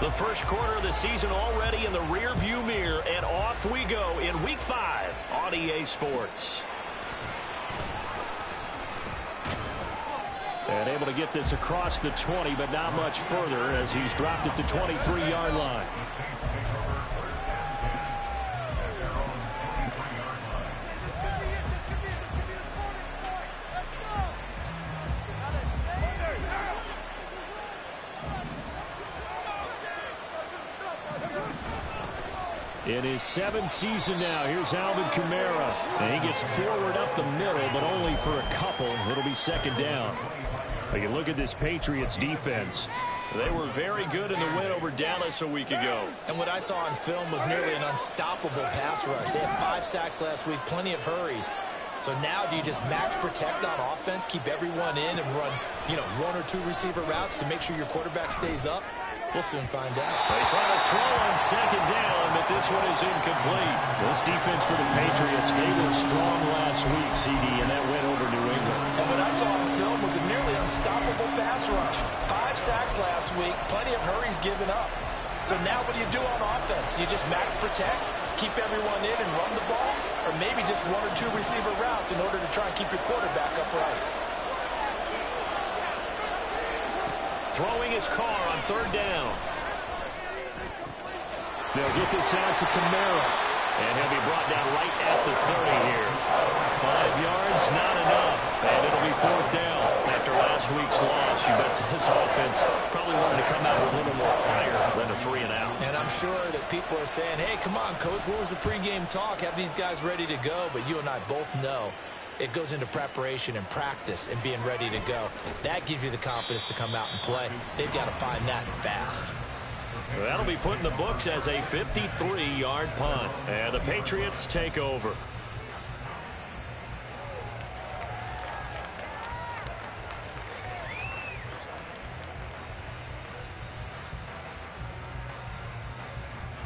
The first quarter of the season already in the rearview mirror, and off we go in Week 5 on EA Sports. And able to get this across the 20, but not much further as he's dropped it to 23-yard line. In his 7th season now, here's Alvin Kamara. And he gets forward up the middle, but only for a couple. It'll be second down. But you look at this Patriots defense. They were very good in the win over Dallas a week ago. And what I saw on film was nearly an unstoppable pass rush. They had 5 sacks last week, plenty of hurries. So now do you just max protect on offense, keep everyone in and run, 1 or 2 receiver routes to make sure your quarterback stays up? We'll soon find out. They try to throw on second down, but this one is incomplete. This defense for the Patriots, they were strong last week, CD, and that went over New England. And what I saw on film was a nearly unstoppable pass rush. 5 sacks last week, plenty of hurries given up. So now what do you do on offense? You just max protect, keep everyone in and run the ball, or maybe just 1 or 2 receiver routes in order to try and keep your quarterback upright. Throwing his car on third down. They'll get this out to Kamara. And he'll be brought down right at the 30 here. 5 yards, not enough. And it'll be fourth down. After last week's loss, you bet this offense probably wanted to come out with a little more fire than a 3 and out. And I'm sure that people are saying, hey, come on, Coach, what was the pregame talk? Have these guys ready to go? But you and I both know it goes into preparation and practice and being ready to go. That gives you the confidence to come out and play. They've got to find that fast. That'll be put in the books as a 53-yard punt. And the Patriots take over.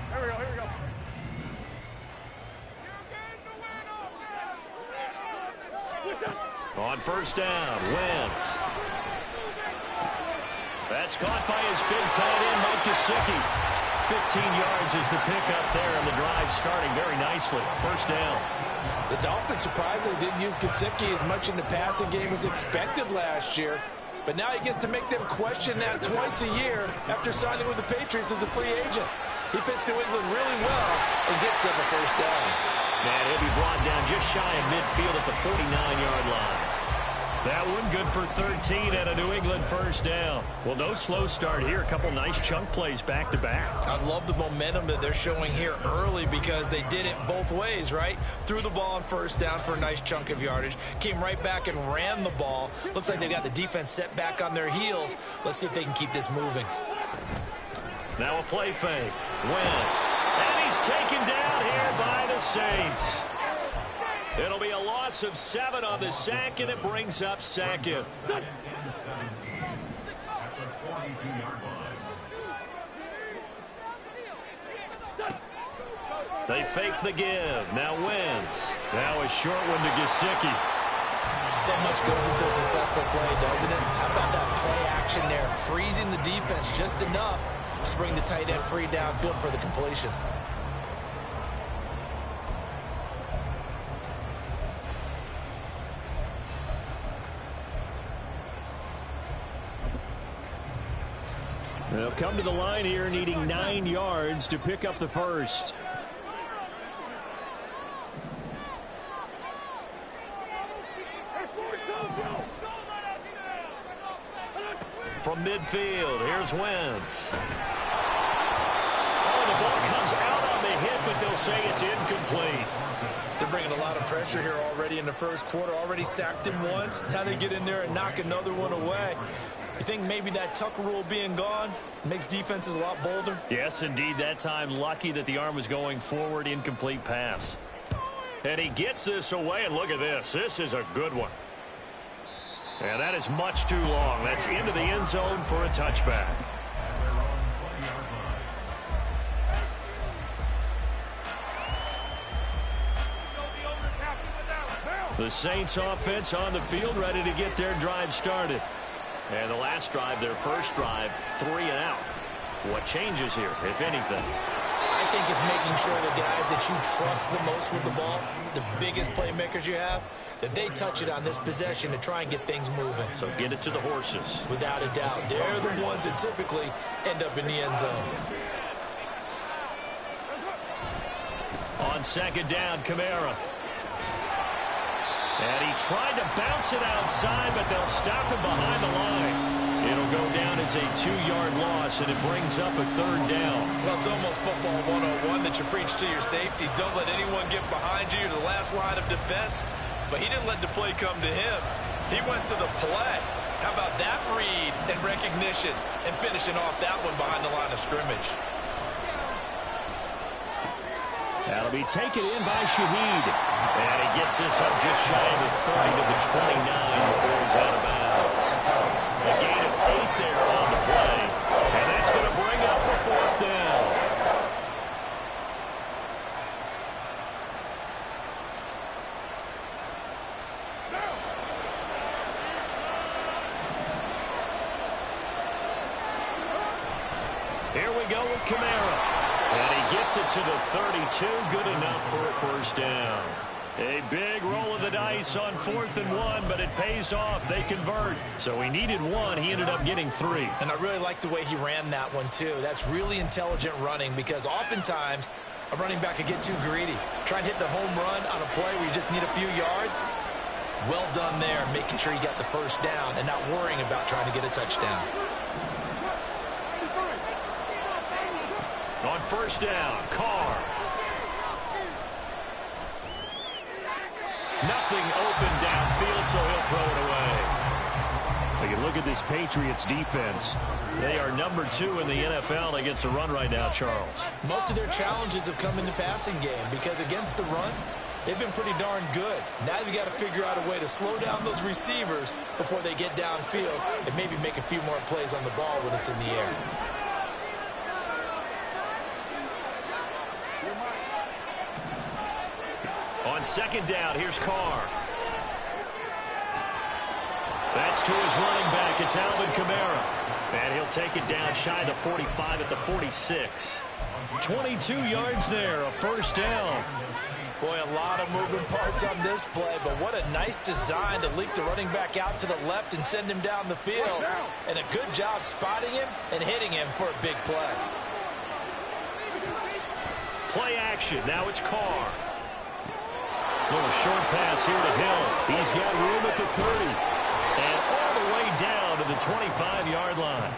Here we go. On first down, Wentz. That's caught by his big tight end, Mike Gesicki. 15 yards is the pickup there, and the drive starting very nicely. First down. The Dolphins surprisingly didn't use Gesicki as much in the passing game as expected last year. But now he gets to make them question that twice a year after signing with the Patriots as a free agent. He fits New England really well and gets them a first down. And he'll be brought down just shy of midfield at the 49-yard line. That one good for 13 and a New England first down. Well, no slow start here. A couple nice chunk plays back-to-back. I love the momentum that they're showing here early because they did it both ways, right? Threw the ball on first down for a nice chunk of yardage. Came right back and ran the ball. Looks like they've got the defense set back on their heels. Let's see if they can keep this moving. Now a play fake. Wentz. And he's taken down here by the Saints. It'll be a loss of 7 on the sack, and it brings up second. They fake the give. Now Wentz. Now a short one to Gesicki. So much goes into a successful play, doesn't it? How about that play action there? Freezing the defense just enough to bring the tight end free downfield for the completion. They'll come to the line here needing 9 yards to pick up the first. From midfield, here's Wentz. Oh, the ball comes out on the hit, but they'll say it's incomplete. They're bringing a lot of pressure here already in the first quarter. Already sacked him once. Now they get in there and knock another one away. You think maybe that Tucker rule being gone makes defenses a lot bolder? Yes, indeed. That time, lucky that the arm was going forward. Incomplete pass. And he gets this away, and look at this. This is a good one. And that is much too long. That's into the end zone for a touchback. The Saints offense on the field, ready to get their drive started. And the last drive, their first drive, 3 and out. What changes here, if anything? I think it's making sure the guys that you trust the most with the ball, the biggest playmakers you have, that they touch it on this possession to try and get things moving. So get it to the horses. Without a doubt. They're the ones that typically end up in the end zone. On second down, Kamara. And he tried to bounce it outside, but they'll stop him behind the line. It'll go down as a 2-yard loss, and it brings up a third down. Well, it's almost football 101 that you preach to your safeties. Don't let anyone get behind you. You're the last line of defense. But he didn't let the play come to him. He went to the play. How about that read and recognition and finishing off that one behind the line of scrimmage? That'll be taken in by Shaheed. And he gets this up just shy of the 30 to the 29 before he's out of bounds. A gain of 8 there on the play. And that's going to bring up a fourth down. Here we go with Kamara. And he gets it to the 32. Good enough for a first down. A big roll of the dice on 4th and 1, but it pays off. They convert. So he needed 1. He ended up getting 3. And I really like the way he ran that one, too. That's really intelligent running because oftentimes a running back can get too greedy. Try and hit the home run on a play where you just need a few yards. Well done there, making sure you got the first down and not worrying about trying to get a touchdown. On first down, Carr. Nothing open downfield, so he'll throw it away. Take a look at this Patriots defense. They are number 2 in the NFL against the run right now, Charles. Most of their challenges have come in the passing game because against the run, they've been pretty darn good. Now you've got to figure out a way to slow down those receivers before they get downfield and maybe make a few more plays on the ball when it's in the air. On second down, here's Carr. That's to his running back. It's Alvin Kamara. And he'll take it down shy of the 45 at the 46. 22 yards there, a first down. Boy, a lot of moving parts on this play, but what a nice design to leap the running back out to the left and send him down the field. And a good job spotting him and hitting him for a big play. Play action. Now it's Carr. Little short pass here to Hill. He's got room at the 30. And all the way down to the 25-yard line.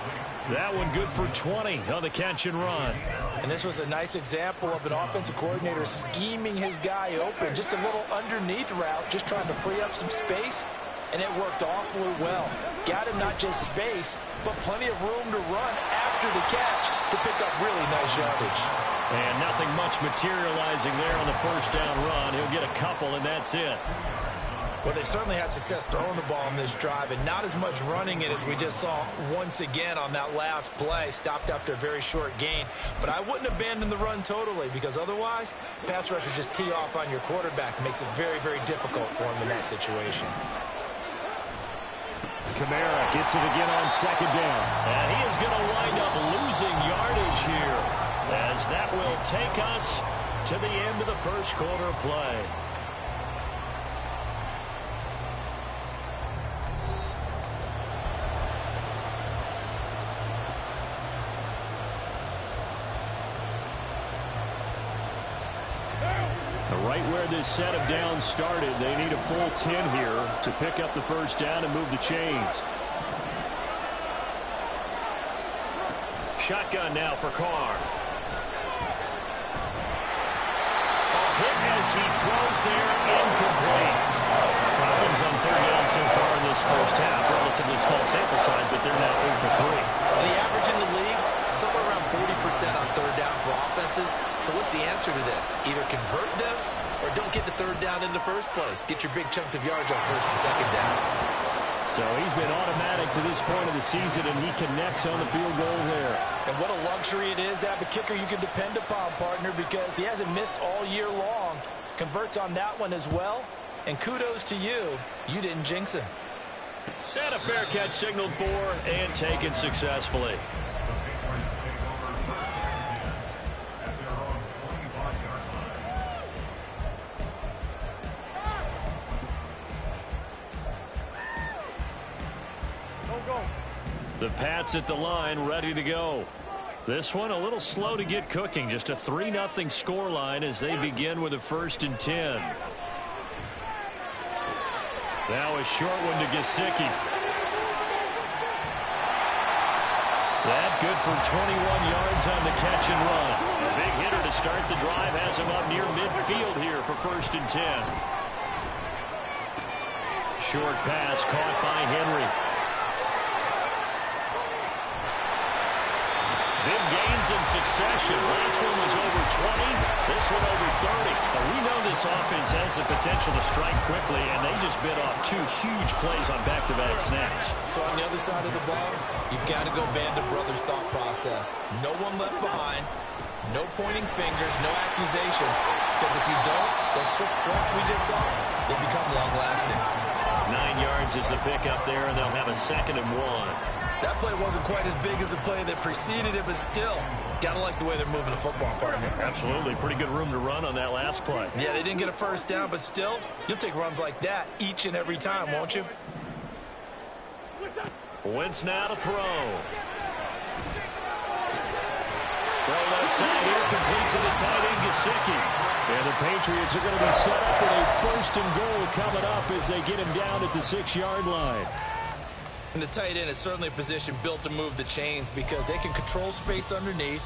That one good for 20 on the catch and run. And this was a nice example of an offensive coordinator scheming his guy open. Just a little underneath route, just trying to free up some space. And it worked awfully well. Got him not just space, but plenty of room to run after the catch to pick up really nice yardage. And nothing much materializing there on the first down run. He'll get a couple, and that's it. Well, they certainly had success throwing the ball on this drive, and not as much running it as we just saw once again on that last play. Stopped after a very short gain. But I wouldn't abandon the run totally, because otherwise, pass rushers just tee off on your quarterback. It makes it very, very difficult for him in that situation. Kamara gets it again on second down. And he is going to wind up losing yardage here, as that will take us to the end of the first quarter of play. Right where this set of downs started, they need a full 10 here to pick up the first down and move the chains. Shotgun now for Carr. A hit as he throws there, incomplete. Problems on third down so far in this first half. Relatively small sample size, but they're now 0 for 3. And the average in the league, somewhere around 40% on third down for offenses. So what's the answer to this? Either convert them or don't get the third down in the first place. Get your big chunks of yards on first and second down. So he's been automatic to this point of the season, and he connects on the field goal there. And what a luxury it is to have a kicker you can depend upon, partner, because he hasn't missed all year long. Converts on that one as well. And kudos to you. You didn't jinx him. And a fair catch signaled for and taken successfully. The Pats at the line, ready to go. This one a little slow to get cooking. Just a 3-0 scoreline as they begin with a 1st and 10. Now a short one to Gesicki. That good for 21 yards on the catch and run. A big hitter to start the drive has him up near midfield here for 1st and 10. Short pass caught by Henry. Big gains in succession. Last one was over 20. This one over 30. Now we know this offense has the potential to strike quickly, and they just bit off 2 huge plays on back-to-back snaps. So on the other side of the ball, you've got to go Band of Brothers thought process. No one left behind. No pointing fingers. No accusations. Because if you don't, those quick strikes we just saw, they become long-lasting. 9 yards is the pick up there, and they'll have a 2nd and 1. That play wasn't quite as big as the play that preceded it, but still, gotta like the way they're moving the football, partner. Absolutely. Pretty good room to run on that last play. Yeah, they didn't get a first down, but still, you'll take runs like that each and every time, won't you? Wentz now to throw. Throw left side here, complete to the tight end, Gesicki. And the Patriots are going to be set up with a 1st and goal coming up as they get him down at the 6-yard line. And the tight end is certainly a position built to move the chains because they can control space underneath.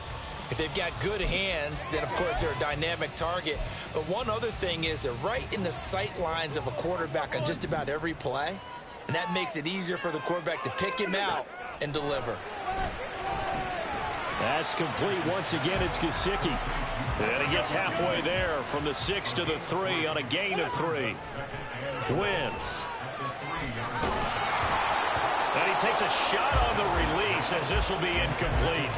If they've got good hands, then, of course, they're a dynamic target. But one other thing is they're right in the sight lines of a quarterback on just about every play, and that makes it easier for the quarterback to pick him out and deliver. That's complete. Once again, it's Gesicki. And he gets halfway there from the 6 to the 3 on a gain of 3. Wentz. And he takes a shot on the release as this will be incomplete.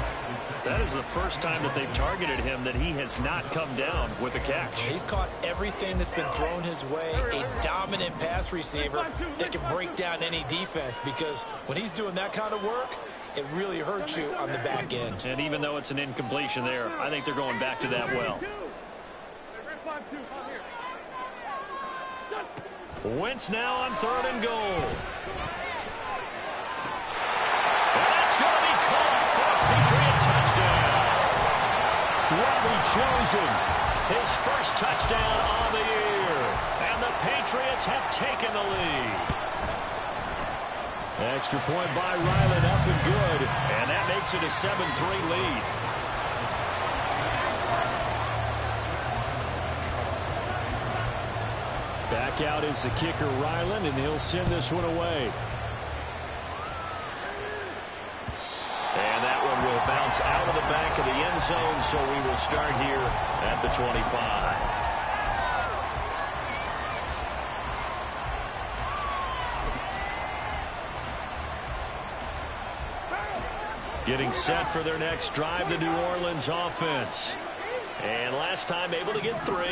That is the first time that they've targeted him that he has not come down with a catch. He's caught everything that's been thrown his way. A dominant pass receiver that can break down any defense because when he's doing that kind of work, it really hurts you on the back end. And even though it's an incompletion there, I think they're going back to that well. Wentz now on 3rd and goal. That's going to be caught for a Patriot touchdown. Robbie Chosen, his first touchdown on the year. And the Patriots have taken the lead. Extra point by Ryland, up and good. And that makes it a 7-3 lead. Back out is the kicker, Ryland, and he'll send this one away. And that one will bounce out of the back of the end zone, so we will start here at the 25. Getting set for their next drive, the New Orleans offense. And last time able to get 3.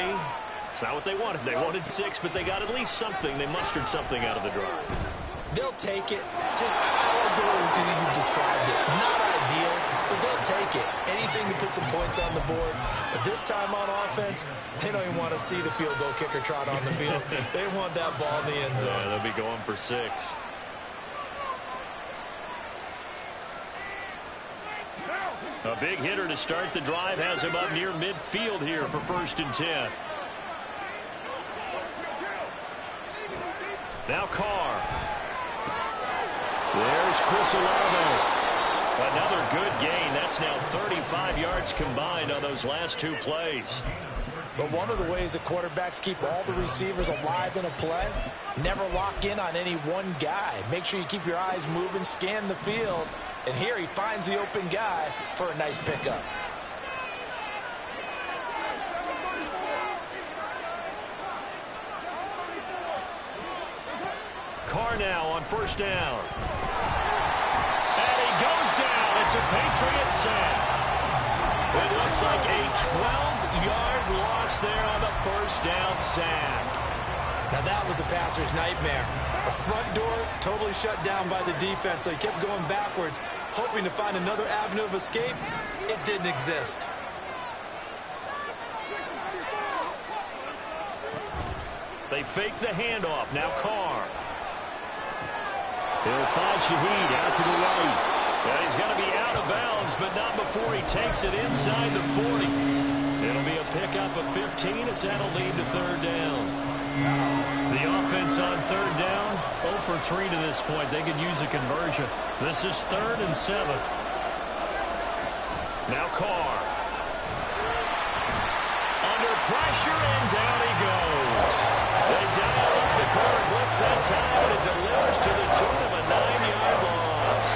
It's not what they wanted. They wanted 6, but they got at least something. They mustered something out of the drive. They'll take it. Just, I like the way you described it. Not ideal, but they'll take it. Anything to put some points on the board. But this time on offense, they don't even want to see the field goal kicker trot on the field. They want that ball in the end zone. Yeah, they'll be going for 6. A big hitter to start the drive has him up near midfield here for 1st and 10. Now Carr. There's Chris Olave. Another good gain. That's now 35 yards combined on those last 2 plays. But one of the ways that quarterbacks keep all the receivers alive in a play, never lock in on any one guy. Make sure you keep your eyes moving, scan the field. And here he finds the open guy for a nice pickup. Carr now on 1st down. And he goes down. It's a Patriot sack. It looks like a 12-yard loss there on the 1st down sack. Now that was a passer's nightmare. The front door totally shut down by the defense, so he kept going backwards, hoping to find another avenue of escape. It didn't exist. They fake the handoff. Now Carr. He'll find Shaheed out to the right. And he's going to be out of bounds, but not before he takes it inside the 40. It'll be a pickup of 15 as that'll lead to third down. The offense on third down, 0 for 3 to this point. They could use a conversion. This is 3rd and 7. Now Carr. Under pressure, and down he goes. They dial up the corner blitz that time, and it delivers to the tune of a 9-yard loss.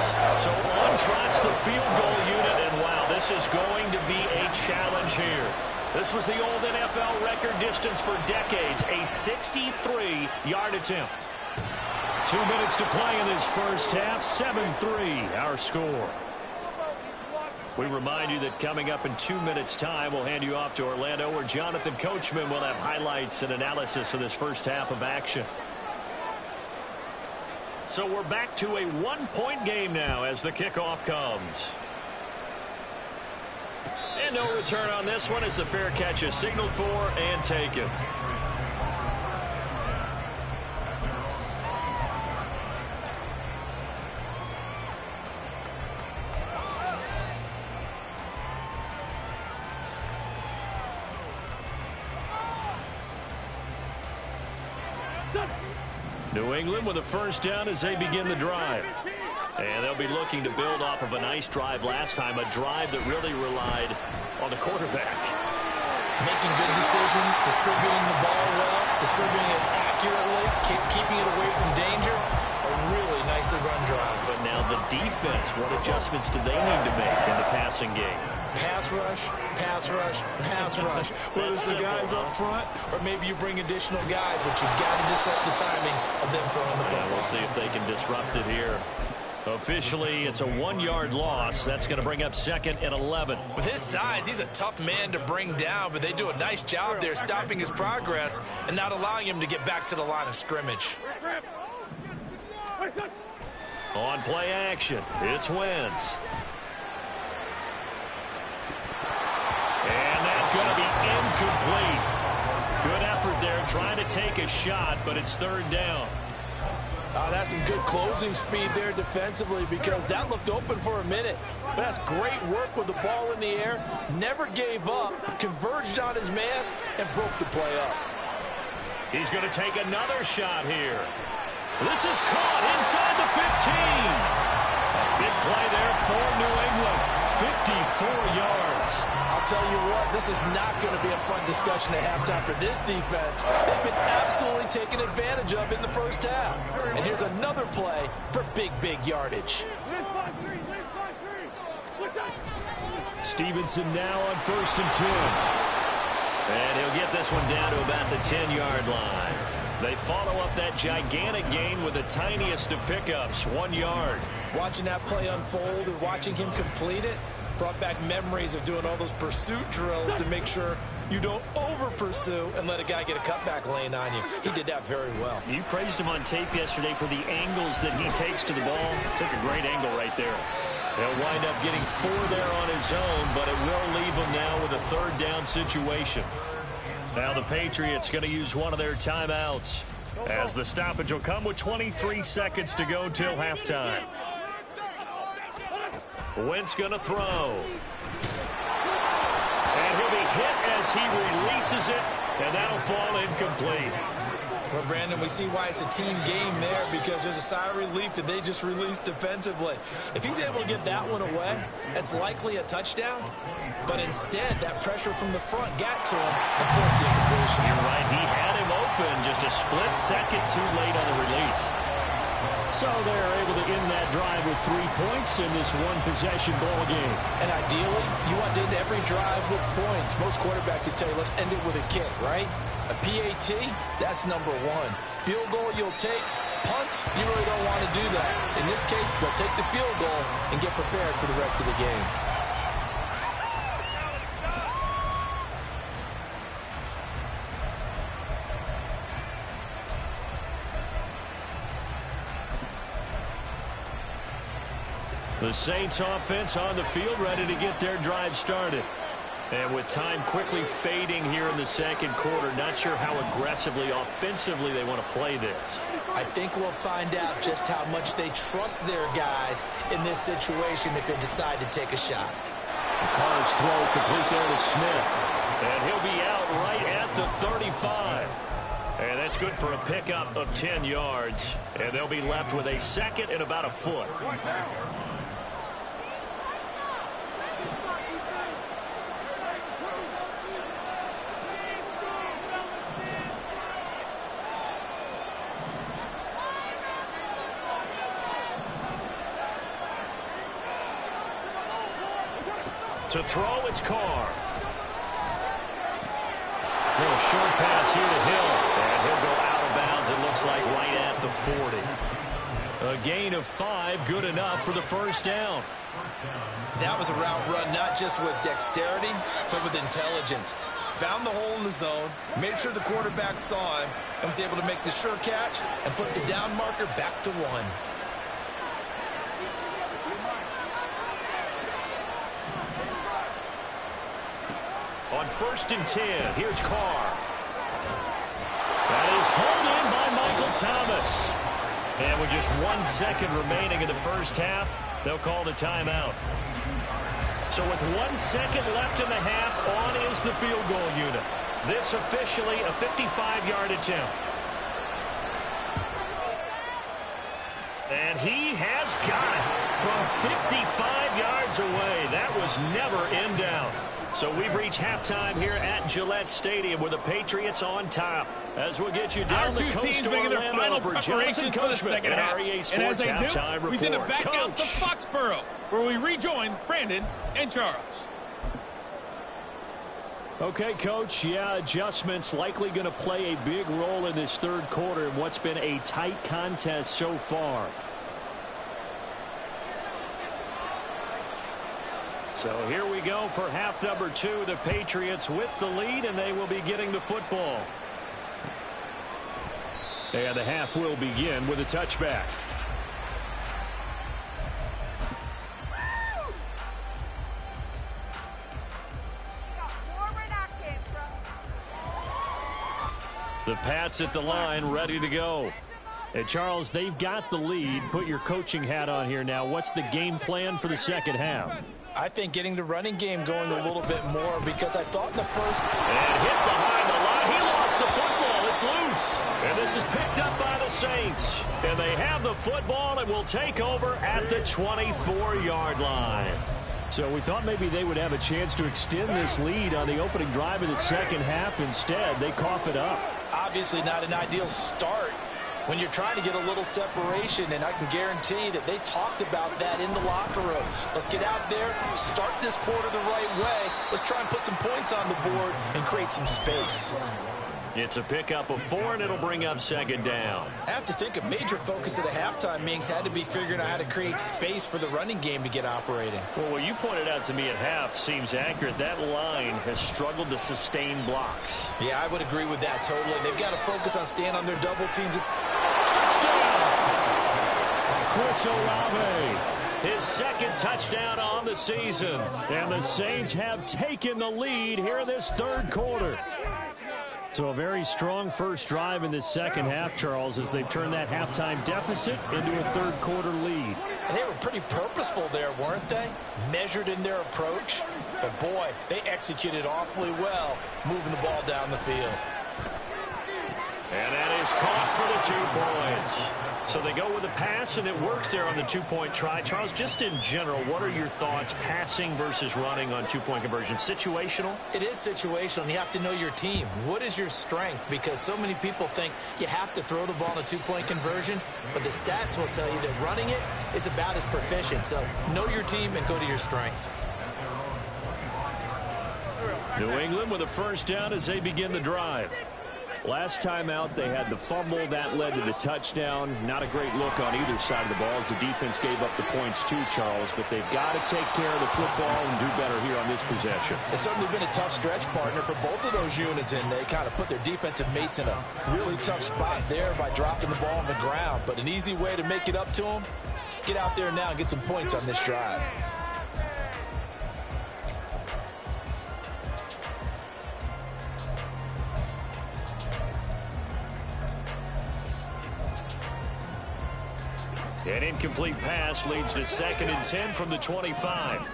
So on trots the field goal unit, and wow, this is going to be a challenge here. This was the old NFL record distance for decades, a 63-yard attempt. 2 minutes to play in this first half, 7-3 our score. We remind you that coming up in 2 minutes' time, we'll hand you off to Orlando, where Jonathan Coachman will have highlights and analysis of this first half of action. So we're back to a 1-point game now as the kickoff comes. And no return on this one as the fair catch is signaled for and taken. New England with a first down as they begin the drive. And they'll be looking to build off of a nice drive last time, a drive that really relied on the quarterback. Making good decisions, distributing the ball well, distributing it accurately, keeping it away from danger. A really nicely run drive. But now the defense, what adjustments do they need to make in the passing game? Pass rush, pass rush, pass rush. Whether it's the guys up front or maybe you bring additional guys, but you've got to disrupt the timing of them throwing the football. We'll see if they can disrupt it here. Officially, it's a 1-yard loss. That's going to bring up 2nd and 11. With his size, he's a tough man to bring down, but they do a nice job there stopping his progress and not allowing him to get back to the line of scrimmage. On play action, it's Wentz. And that's going to be incomplete. Good effort there trying to take a shot, but it's 3rd down. That's some good closing speed there defensively, because that looked open for a minute. But that's great work with the ball in the air. Never gave up, converged on his man, and broke the play up. He's going to take another shot here. This is caught inside the 15. A big play there for New England. 54 yards. I'll tell you what, this is not going to be a fun discussion at halftime for this defense. They've been absolutely taken advantage of in the first half. And here's another play for big yardage. Stevenson now on 1st and 10. And he'll get this one down to about the 10-yard line. They follow up that gigantic gain with the tiniest of pickups, 1 yard. Watching that play unfold and watching him complete it brought back memories of doing all those pursuit drills to make sure you don't over-pursue and let a guy get a cutback lane on you. He did that very well. You praised him on tape yesterday for the angles that he takes to the ball. Took a great angle right there. He'll wind up getting 4 there on his own, but it will leave him now with a 3rd down situation. Now the Patriots going to use one of their timeouts as the stoppage will come with 23 seconds to go till halftime. Wentz going to throw. And he'll be hit as he releases it, and that'll fall incomplete. Well, Brandon, we see why it's a team game there, because there's a sigh of relief that they just released defensively. If he's able to get that one away, that's likely a touchdown. But instead, that pressure from the front got to him and forced the incompletion. You're right. He had him open, just a split second too late on the release. So they're able to end that drive with 3 points in this one-possession ball game. And ideally, you want to end every drive with points. Most quarterbacks would tell you, let's end it with a kick, right? A PAT, that's number 1. Field goal you'll take. Punts, you really don't want to do that. In this case, they'll take the field goal and get prepared for the rest of the game. The Saints offense on the field, ready to get their drive started. And with time quickly fading here in the second quarter, not sure how aggressively, offensively they want to play this. I think we'll find out just how much they trust their guys in this situation if they decide to take a shot. Carr's throw complete there to Smith. And he'll be out right at the 35. And that's good for a pickup of 10 yards. And they'll be left with a second and about a foot. To throw, it's Carr. Little short pass here to Hill. And he'll go out of bounds, it looks like, right at the 40. A gain of 5, good enough for the first down. That was a route run not just with dexterity, but with intelligence. Found the hole in the zone, made sure the quarterback saw him, and was able to make the sure catch and flip the down marker back to 1. On 1st and 10, here's Carr. That is hauled in by Michael Thomas. And with just 1 second remaining in the first half, they'll call the timeout. So with 1 second left in the half, on is the field goal unit. This officially a 55-yard attempt. And he has got it from 55 yards away. That was never in doubt. So we've reached halftime here at Gillette Stadium with the Patriots on top. As we'll get you down the coast to making their final for preparations for the second half. And as they do, we send it back out to Foxborough, where we rejoin Brandon and Charles. Okay, Coach, adjustments likely going to play a big role in this third quarter in what's been a tight contest so far. So here we go for half number 2. The Patriots with the lead, and they will be getting the football. And the half will begin with a touchback. The Pats at the line, ready to go. And Charles, they've got the lead. Put your coaching hat on here now. What's the game plan for the second half? I think getting the running game going a little bit more, because I thought in the first... And hit behind the line. He lost the football. It's loose. And this is picked up by the Saints. And they have the football and will take over at the 24-yard line. So we thought maybe they would have a chance to extend this lead on the opening drive of the second half. Instead, they cough it up. Obviously not an ideal start when you're trying to get a little separation, and I can guarantee that they talked about that in the locker room. Let's get out there, start this quarter the right way. Let's try and put some points on the board and create some space. It's a pickup of 4, and it'll bring up second down. I have to think a major focus of the halftime meetings had to be figuring out how to create space for the running game to get operating. Well, what you pointed out to me at half seems accurate. That line has struggled to sustain blocks. Yeah, I would agree with that totally. They've got to focus on staying on their double teams. Touchdown! Chris Olave, his second touchdown on the season. And the Saints have taken the lead here in this third quarter. So a very strong first drive in this second half, Charles, as they've turned that halftime deficit into a third quarter lead. And they were pretty purposeful there, weren't they? Measured in their approach. But boy, they executed awfully well, moving the ball down the field. And that is caught for the 2 points. So they go with a pass, and it works there on the 2-point try. Charles, just in general, what are your thoughts passing versus running on 2-point conversion? Situational? It is situational, and you have to know your team. What is your strength? Because so many people think you have to throw the ball in a 2-point conversion, but the stats will tell you that running it is about as proficient. So know your team and go to your strength. New England with a first down as they begin the drive. Last time out, they had the fumble. That led to the touchdown. Not a great look on either side of the ball as the defense gave up the points too, Charles. But they've got to take care of the football and do better here on this possession. It's certainly been a tough stretch, partner, for both of those units, and they kind of put their defensive mates in a really tough spot there by dropping the ball on the ground. But an easy way to make it up to them, get out there now and get some points on this drive. An incomplete pass leads to 2nd and 10 from the 25.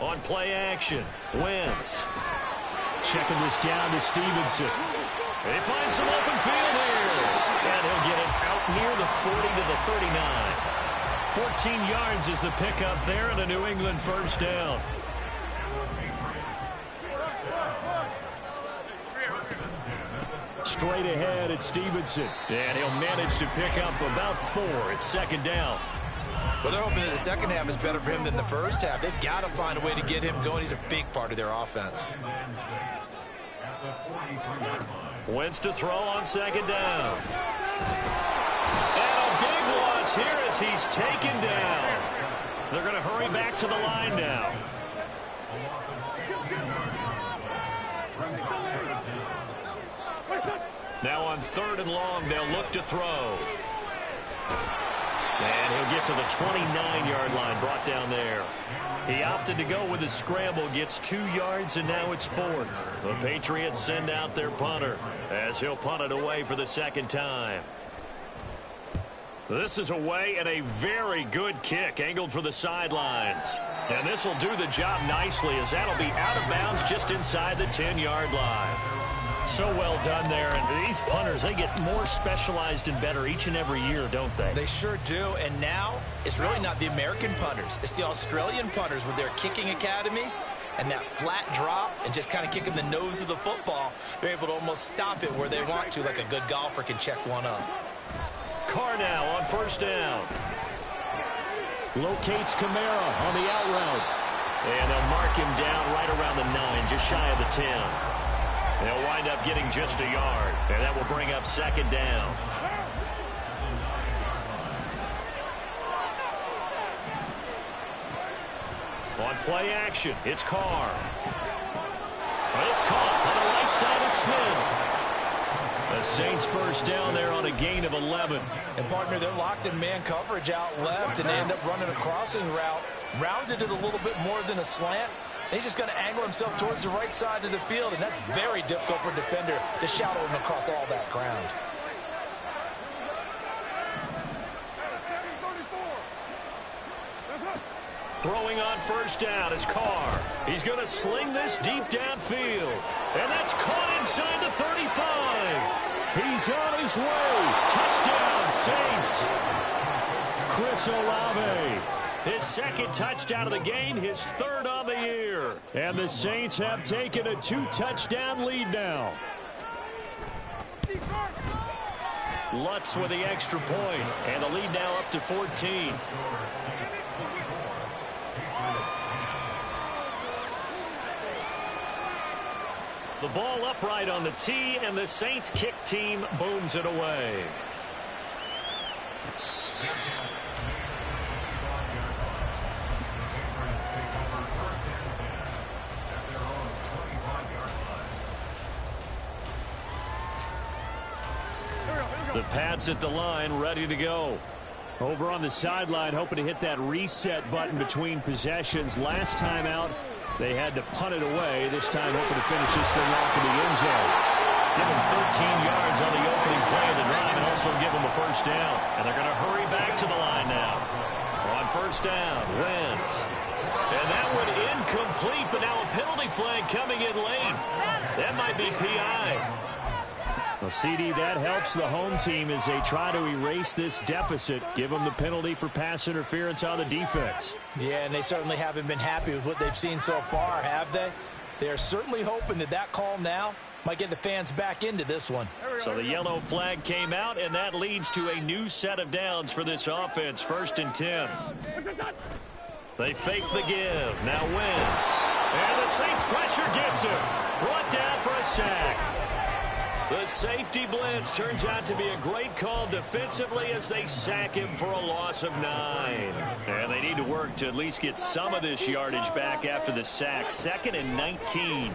On play action, Wentz. Checking this down to Stevenson. They find some open field here. And he'll get it out near the 40 to the 39. 14 yards is the pickup there and a New England first down. Straight ahead at Stevenson. And he'll manage to pick up about 4. It's 2nd down. Well, they're hoping that the second half is better for him than the first half. They've got to find a way to get him going. He's a big part of their offense. Wentz to throw on 2nd down. And a big loss here as he's taken down. They're going to hurry back to the line now. Now on 3rd and long, they'll look to throw. And he'll get to the 29-yard line, brought down there. He opted to go with a scramble, gets 2 yards, and now it's 4th. The Patriots send out their punter as he'll punt it away for the 2nd time. This is away and a very good kick, angled for the sidelines. And this will do the job nicely as that'll be out of bounds just inside the 10-yard line. So well done there, and these punters, they get more specialized and better each and every year, don't they? They sure do, and now it's really not the American punters. It's the Australian punters with their kicking academies and that flat drop and just kind of kicking the nose of the football. They're able to almost stop it where they want to, like a good golfer can check one up. Carr now on 1st down. Locates Kamara on the out route. And they'll mark him down right around the 9, just shy of the 10. They'll wind up getting just a yard, and that will bring up 2nd down. On play action, it's Carr. It's caught on the right side of Smith. The Saints first down there on a gain of 11. And, partner, they're locked in man coverage out left, and they end up running a crossing route. Rounded it a little bit more than a slant. He's just going to angle himself towards the right side of the field, and that's very difficult for a defender to shadow him across all that ground. Throwing on 1st down is Carr. He's going to sling this deep downfield. And that's caught inside the 35. He's on his way. Touchdown, Saints. Chris Olave. His 2nd touchdown of the game, his 3rd on the year. And the Saints have taken a 2-touchdown lead now. Lutz with the extra point, and the lead now up to 14. The ball upright on the tee, and the Saints kick team booms it away. The Pats at the line, ready to go. Over on the sideline, hoping to hit that reset button between possessions. Last time out, they had to punt it away. This time, hoping to finish this thing off in the end zone. Give him 13 yards on the opening play of the drive and also give him a first down. And they're going to hurry back to the line now. On 1st down, Wentz. And that one incomplete, but now a penalty flag coming in late. That might be PI. Well, CD, that helps the home team as they try to erase this deficit. Give them the penalty for pass interference on the defense. Yeah, and they certainly haven't been happy with what they've seen so far, have they? They're certainly hoping that that call now might get the fans back into this one. So the yellow flag came out, and that leads to a new set of downs for this offense. 1st and 10. They fake the give. Now Wentz. And the Saints pressure gets him. Brought down for a sack. The safety blitz turns out to be a great call defensively as they sack him for a loss of 9. And they need to work to at least get some of this yardage back after the sack. 2nd and 19.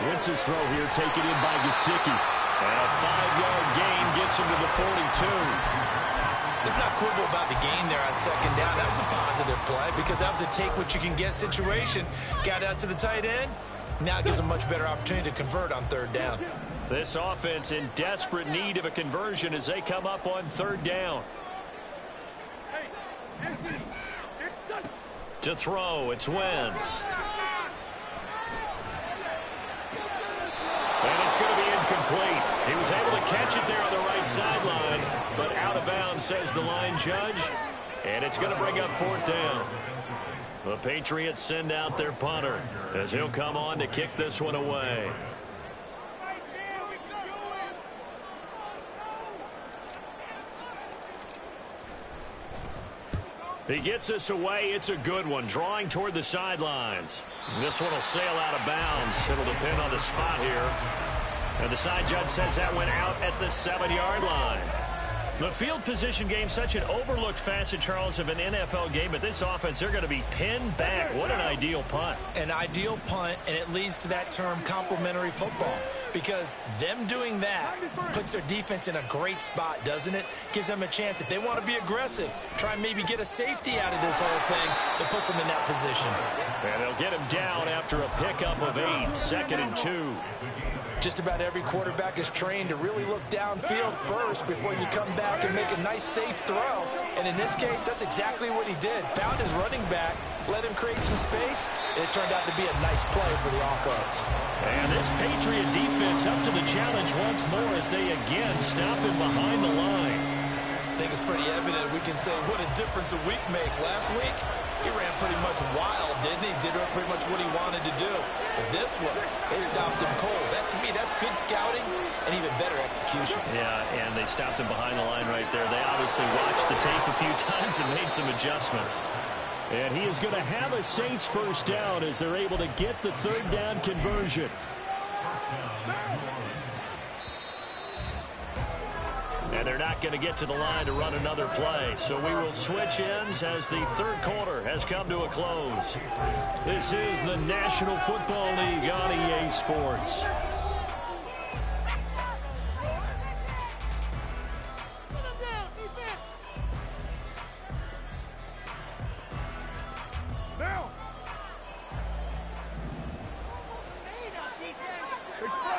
Wentz's throw here taken in by Gesicki. And a 5-yard gain gets him to the 42. Let's not quibble about the gain there on 2nd down. That was a positive play because that was a take-what-you-can-get situation. Got out to the tight end, Now it gives them much better opportunity to convert on third down. This offense in desperate need of a conversion as they come up on third down. To throw, it's Wentz. And it's going to be incomplete. He was able to catch it there on the right sideline, but out of bounds, says the line judge. And it's going to bring up fourth down. The Patriots send out their punter as he'll come on to kick this one away. He gets this away. It's a good one, drawing toward the sidelines. This one will sail out of bounds. It'll depend on the spot here. And the side judge says that went out at the 7-yard line. The field position game, such an overlooked facet, Charles, of an NFL game. But this offense, they're going to be pinned back. What an ideal punt. An ideal punt, and it leads to that term complementary football. Because them doing that puts their defense in a great spot, doesn't it? Gives them a chance. If they want to be aggressive, try and maybe get a safety out of this whole thing, it puts them in that position. And they'll get him down after a pickup of 8, 2nd and 2. Just about every quarterback is trained to really look downfield first before you come back and make a nice, safe throw. And in this case, that's exactly what he did. Found his running back, let him create some space, and it turned out to be a nice play for the offense. And this Patriot defense up to the challenge once more as they again stop him behind the line. I think it's pretty evident. We can say what a difference a week makes. Last week, he ran pretty much wild, didn't he? Did pretty much what he wanted to do. But this one, they stopped him cold. That, to me, that's good scouting and even better execution. Yeah, and they stopped him behind the line right there. They obviously watched the tape a few times and made some adjustments. And he is going to have a Saints first down as they're able to get the third down conversion. And they're not going to get to the line to run another play. So we will switch ends as the third quarter has come to a close. This is the National Football League on EA Sports.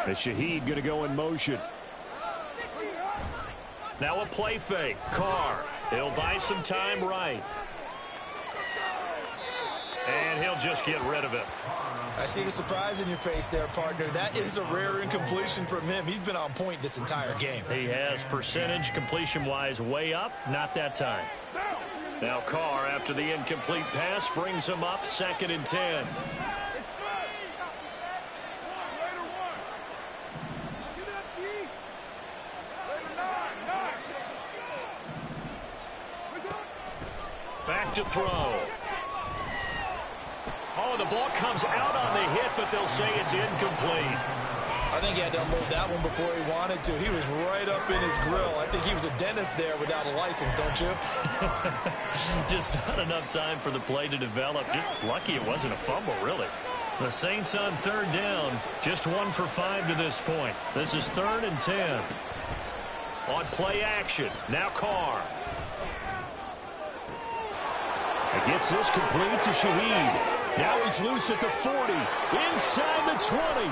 And Shaheed going to go in motion. Now a play fake. Carr. He'll buy some time right. And he'll just get rid of it. I see the surprise in your face there, partner. That is a rare incompletion from him. He's been on point this entire game. He has percentage completion-wise way up. Not that time. Now Carr, after the incomplete pass, brings him up 2nd and 10. Back to throw. Oh, the ball comes out on the hit, but they'll say it's incomplete. I think he had to unload that one before he wanted to. He was right up in his grill. I think he was a dentist there without a license, don't you? Just not enough time for the play to develop. Just lucky it wasn't a fumble, really. The Saints on third down, just 1 for 5 to this point. This is 3rd and 10. On play action, now Carr. He gets this complete to Shaheed. Now he's loose at the 40, inside the 20.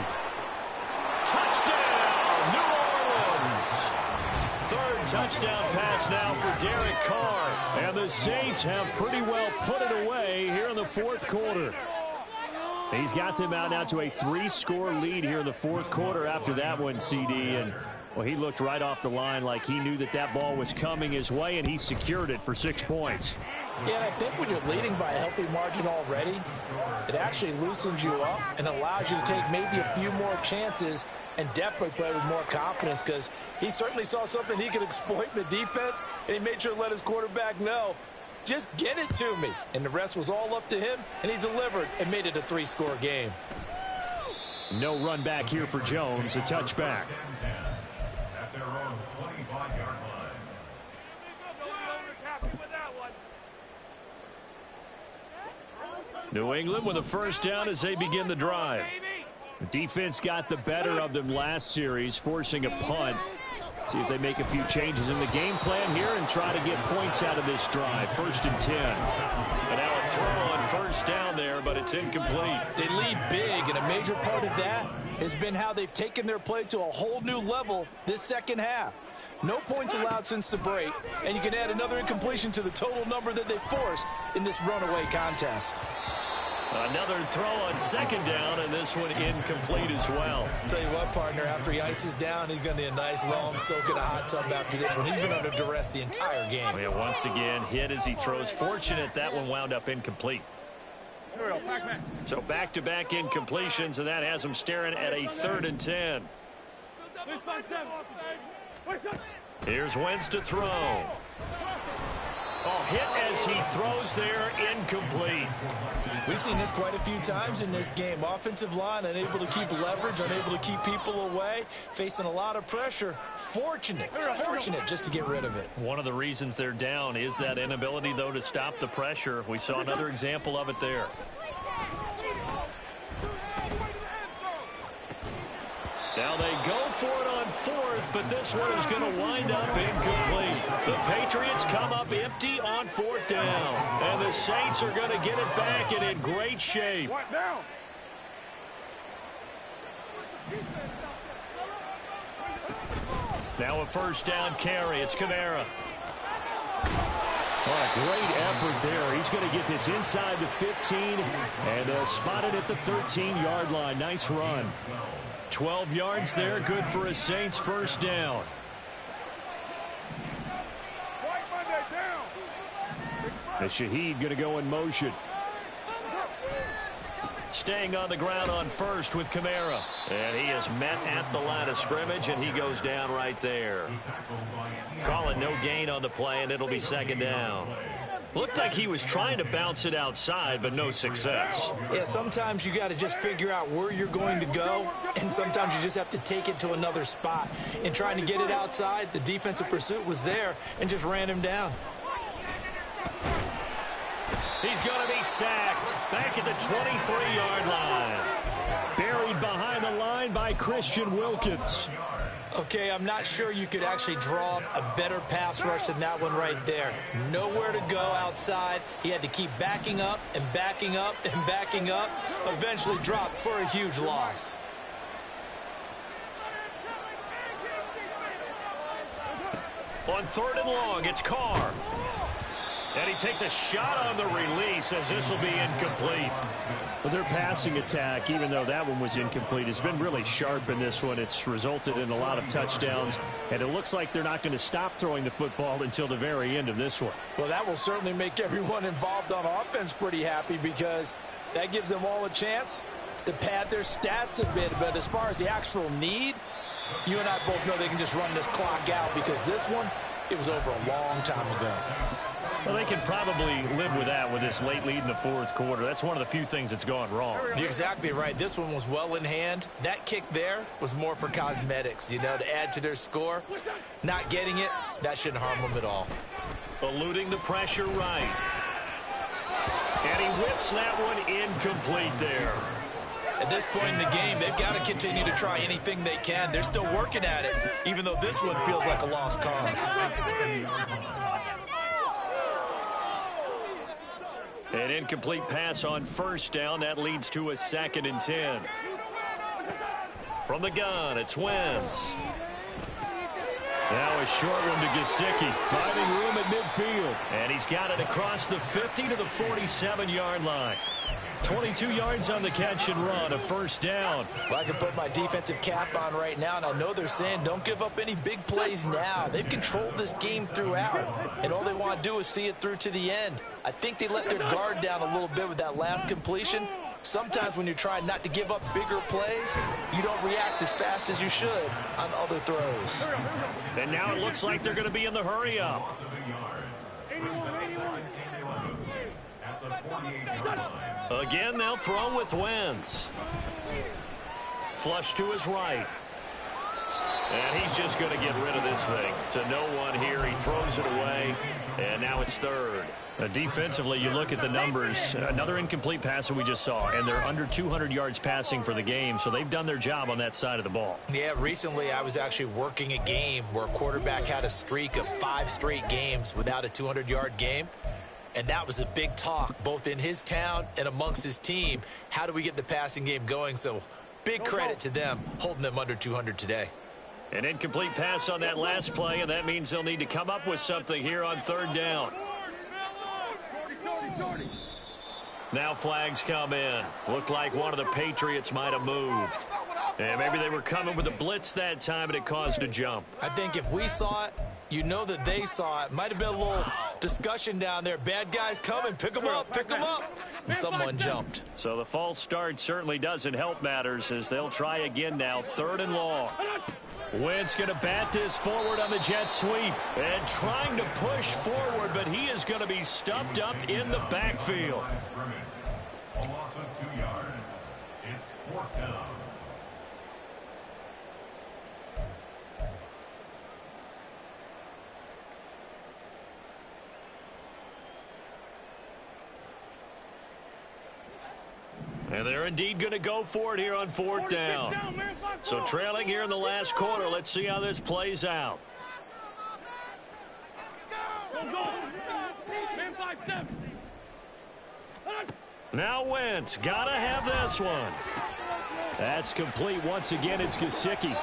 Touchdown, New Orleans. 3rd touchdown pass now for Derek Carr. And the Saints have pretty well put it away here in the 4th quarter. He's got them out now to a 3-score lead here in the 4th quarter after that one, CD. And, well, he looked right off the line like he knew that that ball was coming his way, and he secured it for 6 points. Yeah, and I think when you're leading by a healthy margin already, it actually loosens you up and allows you to take maybe a few more chances and definitely play with more confidence, because he certainly saw something he could exploit in the defense, and he made sure to let his quarterback know, just get it to me. And the rest was all up to him, and he delivered and made it a 3-score game. No run back here for Jones, a touchback. New England with a first down as they begin the drive. The defense got the better of them last series, forcing a punt. See if they make a few changes in the game plan here and try to get points out of this drive. 1st and 10. And now a throw on first down there, but it's incomplete. They lead big, and a major part of that has been how they've taken their play to a whole new level this second half. No points allowed since the break, and you can add another incompletion to the total number that they forced in this runaway contest. Another throw on second down, and this one incomplete as well. Tell you what, partner, after he ices down, he's going to need a nice long soak in a hot tub after this one. He's been under duress the entire game. Yeah, once again, hit as he throws. Fortunate that one wound up incomplete. So back-to-back incompletions, and that has him staring at a 3rd and 10. Here's Wentz to throw. Oh, hit as he throws there, incomplete. We've seen this quite a few times in this game. Offensive line unable to keep leverage, unable to keep people away, facing a lot of pressure. Fortunate just to get rid of it. One of the reasons they're down is that inability, though, to stop the pressure. We saw another example of it there. Now they go for it on 4th, but this one is going to wind up incomplete. The Patriots come up empty on 4th down, and the Saints are going to get it back and in great shape. Now a first down carry. It's Kamara. Oh, great effort there. He's going to get this inside the 15 and spotted at the 13-yard line. Nice run. 12 yards there, good for a Saints first down. And Shaheed going to go in motion. Staying on the ground on first with Kamara. And he is met at the line of scrimmage, and he goes down right there. Calling no gain on the play, and it'll be second down. Looked like he was trying to bounce it outside, but no success. Yeah, sometimes you got to just figure out where you're going to go, and sometimes you just have to take it to another spot. In trying to get it outside, the defensive pursuit was there and just ran him down. He's going to be sacked back at the 23-yard line. Buried behind the line by Christian Wilkins. Okay, I'm not sure you could actually draw a better pass rush than that one right there. Nowhere to go outside. He had to keep backing up and backing up and backing up. Eventually dropped for a huge loss. On 3rd and long, it's Carr. And he takes a shot on the release as this will be incomplete. Well, their passing attack, even though that one was incomplete, has been really sharp in this one. It's resulted in a lot of touchdowns, and it looks like they're not going to stop throwing the football until the very end of this one. Well, that will certainly make everyone involved on offense pretty happy because that gives them all a chance to pad their stats a bit. But as far as the actual need, you and I both know they can just run this clock out because this one, it was over a long time ago. Well, they can probably live with that with this late lead in the 4th quarter. That's one of the few things that's gone wrong. You're exactly right. This one was well in hand. That kick there was more for cosmetics, you know, to add to their score. Not getting it, that shouldn't harm them at all. Eluding the pressure right. And he whips that one incomplete there. At this point in the game, they've got to continue to try anything they can. They're still working at it, even though this one feels like a lost cause. An incomplete pass on first down. That leads to a 2nd and 10. From the gun, it's Wentz. Now a short one to Gesicki. Finding room at midfield. And he's got it across the 50 to the 47-yard line. 22 yards on the catch and run, a first down. Well, I can put my defensive cap on right now, and I know they're saying don't give up any big plays now. They've controlled this game throughout, and all they want to do is see it through to the end. I think they let their guard down a little bit with that last completion. Sometimes when you're trying not to give up bigger plays, you don't react as fast as you should on other throws. And now it looks like they're going to be in the hurry-up. Again, they'll throw with Wentz. Flush to his right. And he's just going to get rid of this thing. To no one here. He throws it away. And now it's 3rd. Defensively, you look at the numbers. Another incomplete pass that we just saw. And they're under 200 yards passing for the game. So they've done their job on that side of the ball. Yeah, recently I was actually working a game where a quarterback had a streak of 5 straight games without a 200-yard game. And that was a big talk, both in his town and amongst his team. How do we get the passing game going? So big credit to them, holding them under 200 today. An incomplete pass on that last play, and that means they'll need to come up with something here on third down. Now flags come in. Looked like one of the Patriots might have moved. And maybe they were coming with a blitz that time, and it caused a jump. I think if we saw it, you know that they saw it. Might have been a little discussion down there. Bad guys coming. Pick them up. Pick them up. And someone jumped. So the false start certainly doesn't help matters as they'll try again now. Third and long. Wentz going to bat this forward on the jet sweep. And trying to push forward, but he is going to be stuffed up in the backfield. A loss of 2 yards. It's fourth down. And they're indeed going to go for it here on fourth down. So trailing here in the last quarter. Let's see how this plays out. Now Wentz, gotta have this one. That's complete once again. It's Gesicki.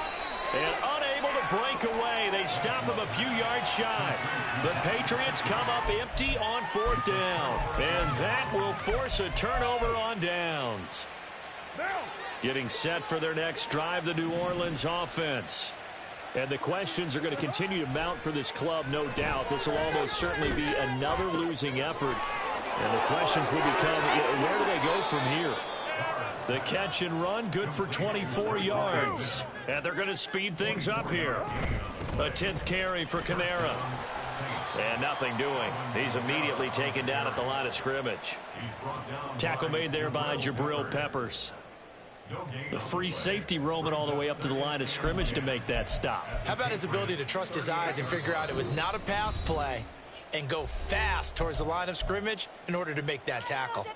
And unable to break away. They stop him a few yards shy. The Patriots come up empty on fourth down. And that will force a turnover on downs. Getting set for their next drive, the New Orleans offense. And the questions are going to continue to mount for this club, no doubt. This will almost certainly be another losing effort. And the questions will become, where do they go from here? The catch and run, good for 24 yards. And they're going to speed things up here. A 10th carry for Kamara. And nothing doing. He's immediately taken down at the line of scrimmage. Tackle made there by Jabril Peppers. The free safety roaming all the way up to the line of scrimmage to make that stop. How about his ability to trust his eyes and figure out it was not a pass play and go fast towards the line of scrimmage in order to make that tackle?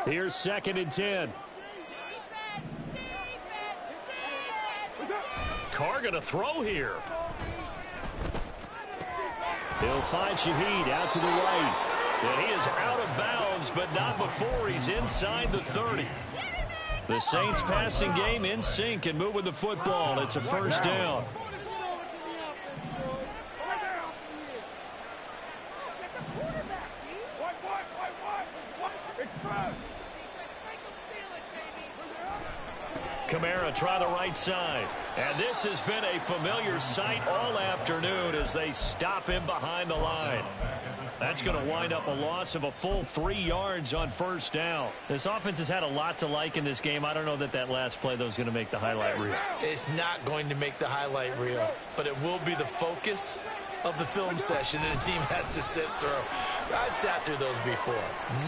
Here's 2nd and 10. Carr going to throw here. He'll find Shaheed out to the right. And he is out of bounds, but not before he's inside the 30. The Saints passing game in sync and moving the football. It's a first down. Kamara try the right side. And this has been a familiar sight all afternoon as they stop him behind the line. That's going to wind up a loss of a full 3 yards on first down. This offense has had a lot to like in this game. I don't know that that last play, though, is going to make the highlight reel. It's not going to make the highlight reel, but it will be the focus of the film session that the team has to sit through. I've sat through those before.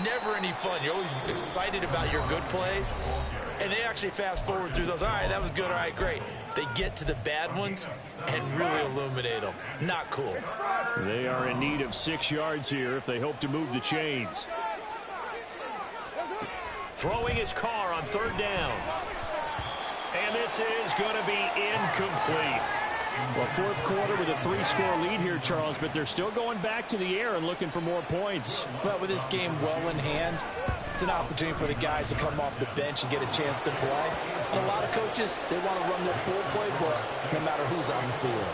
Never any fun. You're always excited about your good plays, and they actually fast forward through those. All right, that was good. All right, great. They get to the bad ones and really illuminate them. Not cool. They are in need of 6 yards here if they hope to move the chains. Throwing his Carr on third down. And this is going to be incomplete. Well, fourth quarter with a 3-score lead here, Charles, but they're still going back to the air and looking for more points. Well, with this game well in hand, it's an opportunity for the guys to come off the bench and get a chance to play. And a lot of coaches, they want to run their full playbook no matter who's on the field.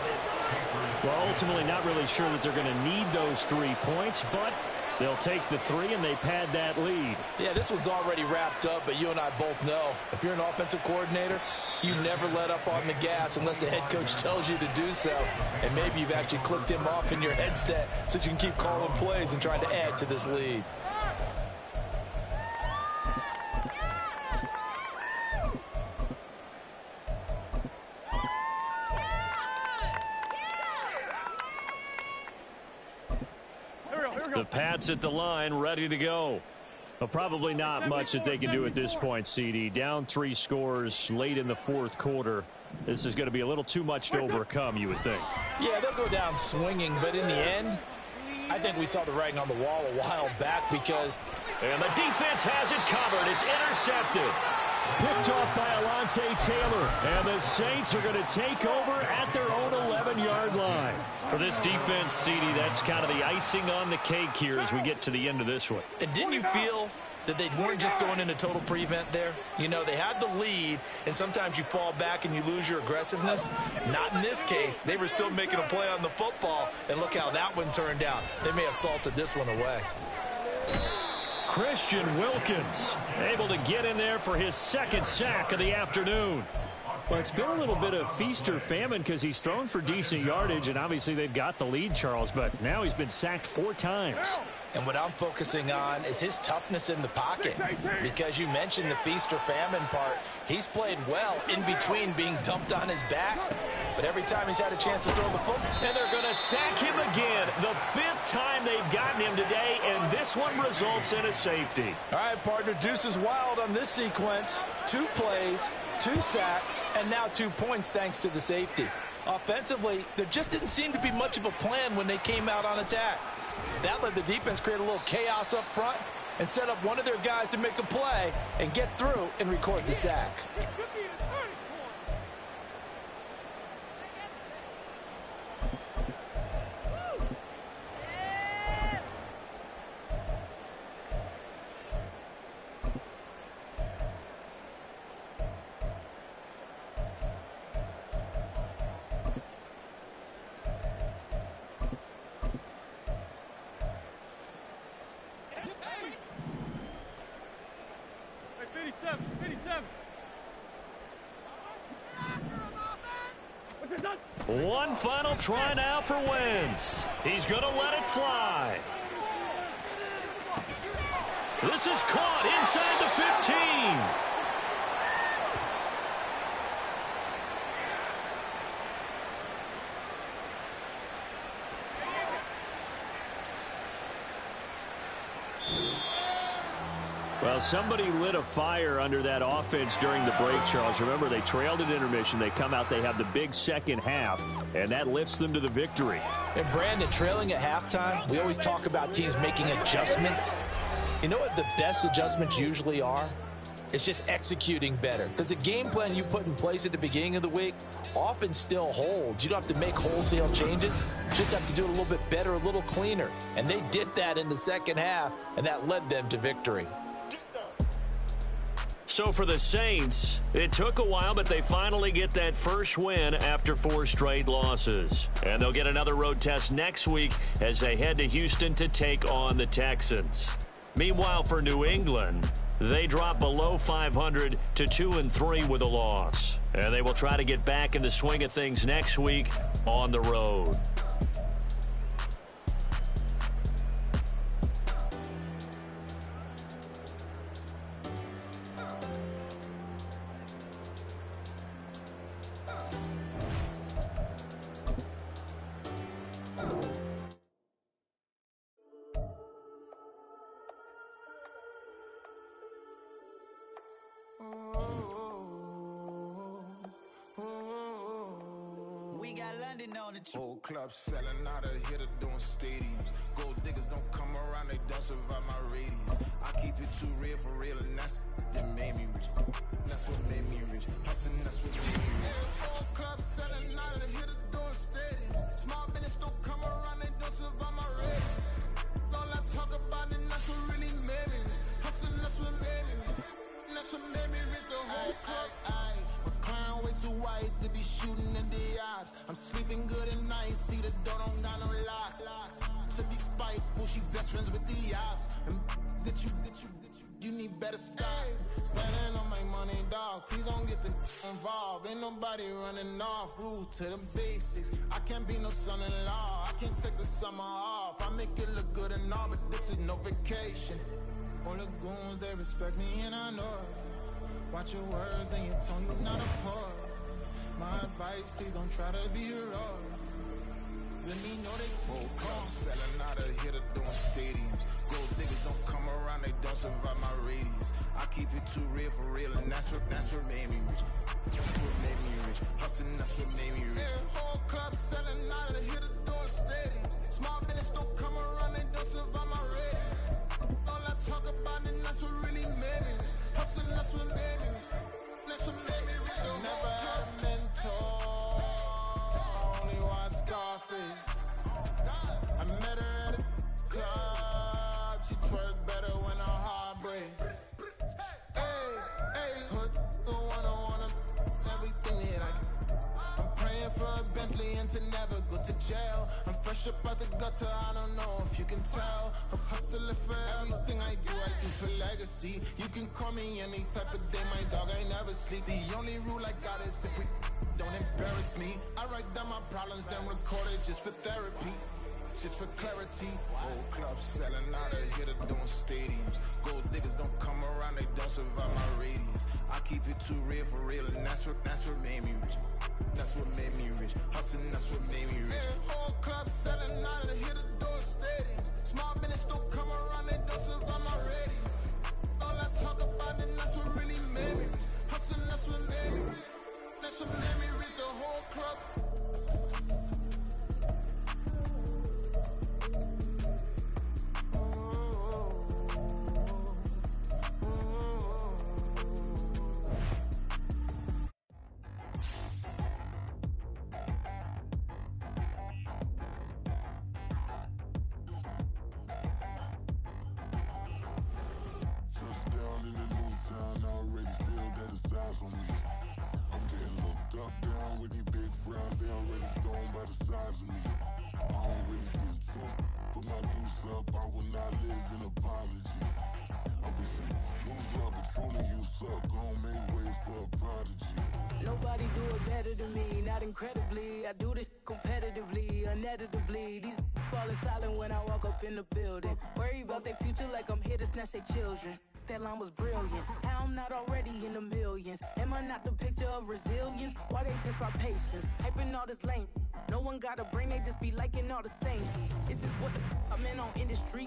Well, ultimately not really sure that they're going to need those 3 points, but they'll take the 3 and they pad that lead. Yeah, this one's already wrapped up, but you and I both know if you're an offensive coordinator, you never let up on the gas unless the head coach tells you to do so. And maybe you've actually clicked him off in your headset so you can keep calling plays and trying to add to this lead. The Pats at the line, ready to go. Well, probably not much that they can do at this point, CD. Down 3 scores late in the fourth quarter. This is going to be a little too much to overcome, you would think. Yeah, they'll go down swinging, but in the end, I think we saw the writing on the wall a while back because... And the defense has it covered. It's intercepted. Picked off by Alontae Taylor. And the Saints are going to take over at their own 11-yard line. For this defense, CD, that's kind of the icing on the cake here as we get to the end of this one. And didn't you feel that they weren't just going into total prevent there? You know, they had the lead, and sometimes you fall back and you lose your aggressiveness. Not in this case. They were still making a play on the football, and look how that one turned out. They may have salted this one away. Christian Wilkins able to get in there for his second sack of the afternoon. Well, it's been a little bit of feast or famine because he's thrown for decent yardage, and obviously they've got the lead, Charles, but now he's been sacked 4 times. And what I'm focusing on is his toughness in the pocket, because you mentioned the feast or famine part. He's played well in between being dumped on his back, but every time he's had a chance to throw the football. And they're going to sack him again, the 5th time they've gotten him today, and this one results in a safety. All right, partner, deuce is wild on this sequence. 2 plays, 2 sacks, and now 2 points thanks to the safety. Offensively, there just didn't seem to be much of a plan when they came out on attack. That let the defense create a little chaos up front and set up one of their guys to make a play and get through and record the sack. One final try now for Wentz. He's going to let it fly. This is caught inside the 15. Well, somebody lit a fire under that offense during the break, Charles. Remember, they trailed at intermission. They come out, they have the big second half, and that lifts them to the victory. And Brandon, trailing at halftime, we always talk about teams making adjustments. You know what the best adjustments usually are? It's just executing better. Because the game plan you put in place at the beginning of the week often still holds. You don't have to make wholesale changes. You just have to do it a little bit better, a little cleaner. And they did that in the second half, and that led them to victory. So for the Saints, it took a while, but they finally get that first win after 4 straight losses. And they'll get another road test next week as they head to Houston to take on the Texans. Meanwhile, for New England, they drop below 500 to 2-3 with a loss. And they will try to get back in the swing of things next week on the road. Whole club selling out of hitter doing stadiums. Gold diggers don't come around, they don't survive my radius. I keep it too real for real, and that's that made me rich. That's what made me rich. Hustling, that's what made me rich. Whole club selling out of hitters doing stadiums. Small business don't come around, they don't survive my radius. All I talk about, and that's what really made me rich. Hustling, that's what made me rich. That's what made me rich. The whole club. Clown way too white to be shooting in the eyes. I'm sleeping good at night, see the door don't got no locks. To be spiteful, she best friends with the ops. And you need better stocks. Standing on my money, dog. Please don't get involved. Ain't nobody running off. Rules to the basics. I can't be no son-in-law. I can't take the summer off. I make it look good and all, but this is no vacation. All the goons, they respect me and I know it. Watch your words and your tone, you're not a part. My advice, please don't try to be heroic. Let me know they whole club selling out of hitter doing stadiums. Gold diggers don't come around, they don't survive my radius. I keep it too real for real, and that's what made me rich. That's what made me rich. Hustling, that's what made me rich. Yeah, whole club selling out of hitters doing stadiums. Small business don't come around, they don't survive my radius. All I talk about, and that's what really made me rich. Hustling, that's what made me rich. to never go to jail. I'm fresh up out the gutter, I don't know if you can tell. I'm hustling for everything I do for legacy. You can call me any type of day, my dog, I never sleep. The only rule I got is if we don't embarrass me. I write down my problems, then record it just for therapy. Just for clarity. Whole club selling out of here to doing stadiums. Gold diggers don't come around, they don't survive my radius. I keep it too real for real, and that's what made me rich. That's what made me rich. Hustling, that's what made me rich. Yeah, whole club selling out of here to doing stadiums. Small business don't come around, they don't survive my radius. All I talk about, and that's what really made me rich. Hustling, that's what made me rich. That's what made me rich, the whole club. Nobody do it better than me, not incredibly. I do this competitively, uneditably. These falling silent when I walk up in the building. Worry about their future like I'm here to snatch their children. That line was brilliant. How I'm not already in the millions? Am I not the picture of resilience? Why they test my patience? Hyping all this lame. No one got a brain, they just be liking all the same. This is what I'm in on industry.